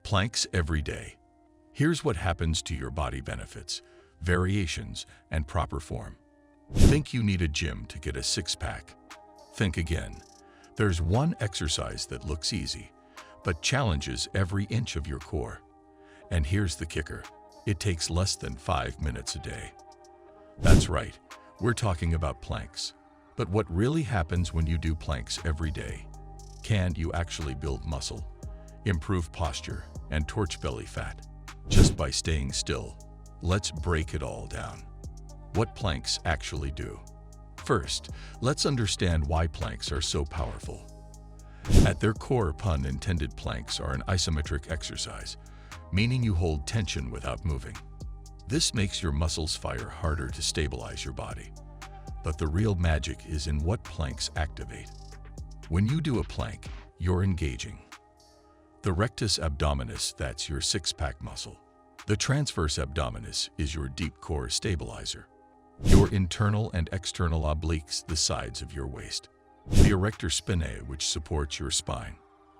Planks every day. Here's what happens to your body: benefits, variations, and proper form. Think you need a gym to get a six-pack? Think again. There's one exercise that looks easy, but challenges every inch of your core. And here's the kicker. It takes less than 5 minutes a day. That's right, we're talking about planks. But what really happens when you do planks every day? Can you actually build muscle, improve posture, and torch belly fat just by staying still? Let's break it all down. What planks actually do. First, let's understand why planks are so powerful. At their core, pun intended, planks are an isometric exercise, meaning you hold tension without moving. This makes your muscles fire harder to stabilize your body. But the real magic is in what planks activate. When you do a plank, you're engaging the rectus abdominis, that's your six-pack muscle. The transverse abdominis is your deep core stabilizer. Your internal and external obliques, the sides of your waist. The erector spinae, which supports your spine.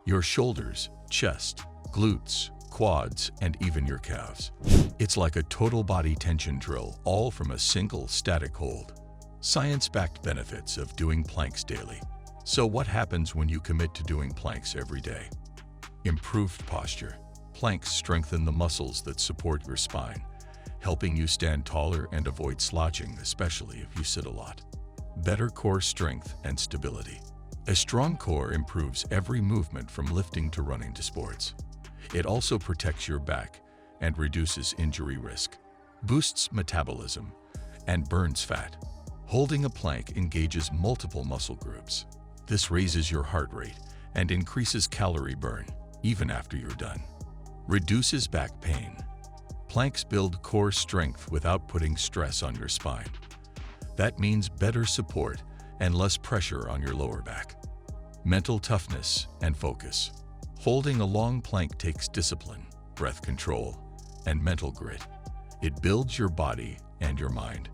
Your shoulders, chest, glutes, quads, and even your calves. It's like a total body tension drill, all from a single static hold. Science-backed benefits of doing planks daily. So what happens when you commit to doing planks every day? Improved posture. Planks strengthen the muscles that support your spine, helping you stand taller and avoid slouching, especially if you sit a lot. Better core strength and stability. A strong core improves every movement from lifting to running to sports. It also protects your back and reduces injury risk, boosts metabolism, and burns fat. Holding a plank engages multiple muscle groups. This raises your heart rate and increases calorie burn, even after you're done. Reduces back pain. Planks build core strength without putting stress on your spine. That means better support and less pressure on your lower back. Mental toughness and focus. Holding a long plank takes discipline, breath control, and mental grit. It builds your body and your mind.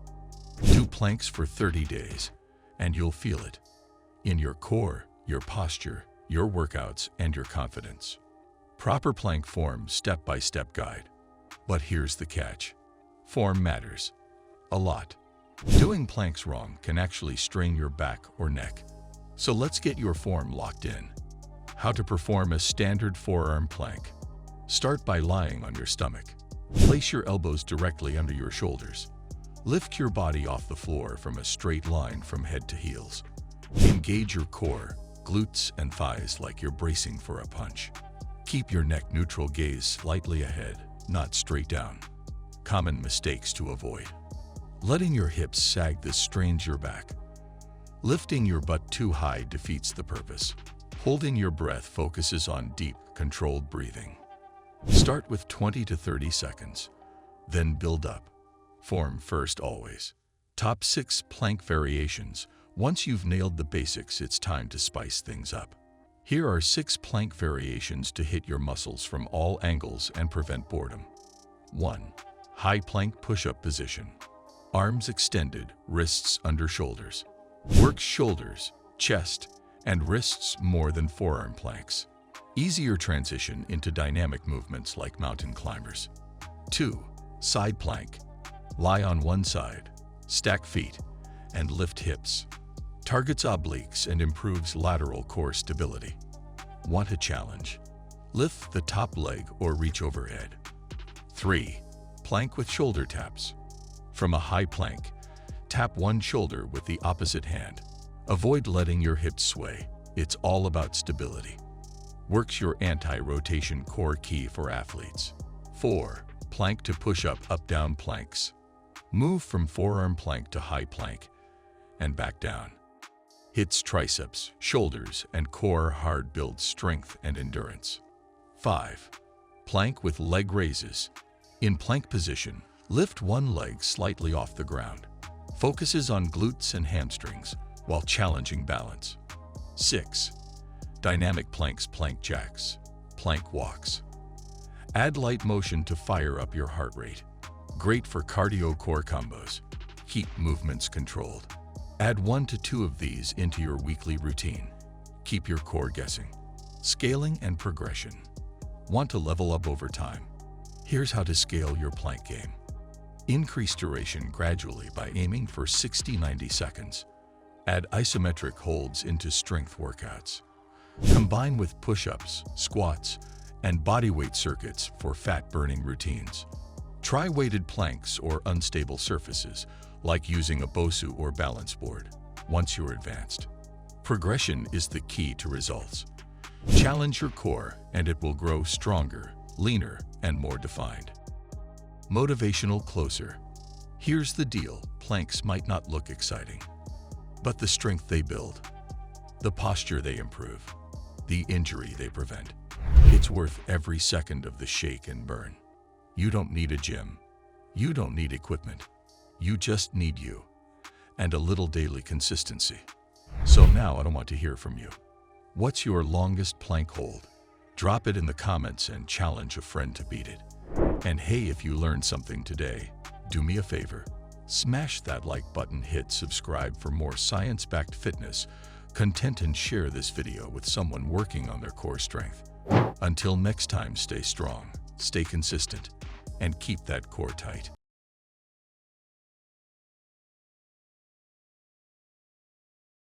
Do planks for 30 days, and you'll feel it. In your core, your posture, your workouts, and your confidence. Proper plank form step-by-step guide. But here's the catch. Form matters a lot. Doing planks wrong can actually strain your back or neck. So let's get your form locked in. How to perform a standard forearm plank. Start by lying on your stomach. Place your elbows directly under your shoulders. Lift your body off the floor from a straight line from head to heels. Engage your core, glutes, and thighs like you're bracing for a punch. Keep your neck neutral, gaze slightly ahead, not straight down. Common mistakes to avoid. Letting your hips sag, this strains your back. Lifting your butt too high defeats the purpose. Holding your breath focuses on deep, controlled breathing. Start with 20 to 30 seconds, then build up. Form first always. Top 6 plank variations. Once you've nailed the basics, it's time to spice things up. Here are 6 plank variations to hit your muscles from all angles and prevent boredom. 1. High plank push-up position. Arms extended, wrists under shoulders. Work shoulders, chest, and wrists more than forearm planks. Easier transition into dynamic movements like mountain climbers. 2. Side plank. Lie on one side, stack feet, and lift hips. Targets obliques and improves lateral core stability. Want a challenge? Lift the top leg or reach overhead. 3. Plank with shoulder taps. From a high plank, tap one shoulder with the opposite hand. Avoid letting your hips sway. It's all about stability. Works your anti-rotation core, key for athletes. 4. Plank to push-up, up-down planks. Move from forearm plank to high plank and back down. Hits triceps, shoulders, and core hard, builds strength and endurance. 5. Plank with leg raises. In plank position, lift one leg slightly off the ground. Focuses on glutes and hamstrings while challenging balance. 6. Dynamic planks, plank jacks, plank walks. Add light motion to fire up your heart rate. Great for cardio core combos. Keep movements controlled. Add 1 to 2 of these into your weekly routine. Keep your core guessing. Scaling and progression. Want to level up over time? Here's how to scale your plank game. Increase duration gradually by aiming for 60-90 seconds. Add isometric holds into strength workouts. Combine with push-ups, squats, and bodyweight circuits for fat-burning routines. Try weighted planks or unstable surfaces, like using a BOSU or balance board, once you're advanced. Progression is the key to results. Challenge your core and it will grow stronger, leaner, and more defined. Motivational closer. Here's the deal: planks might not look exciting, but the strength they build, the posture they improve, the injury they prevent, it's worth every second of the shake and burn. You don't need a gym. You don't need equipment. You just need you and a little daily consistency. So now I want to hear from you. What's your longest plank hold? Drop it in the comments and challenge a friend to beat it. And hey, if you learned something today, do me a favor. Smash that like button, hit subscribe for more science-backed fitness content, and share this video with someone working on their core strength. Until next time, stay strong, stay consistent, and keep that core tight.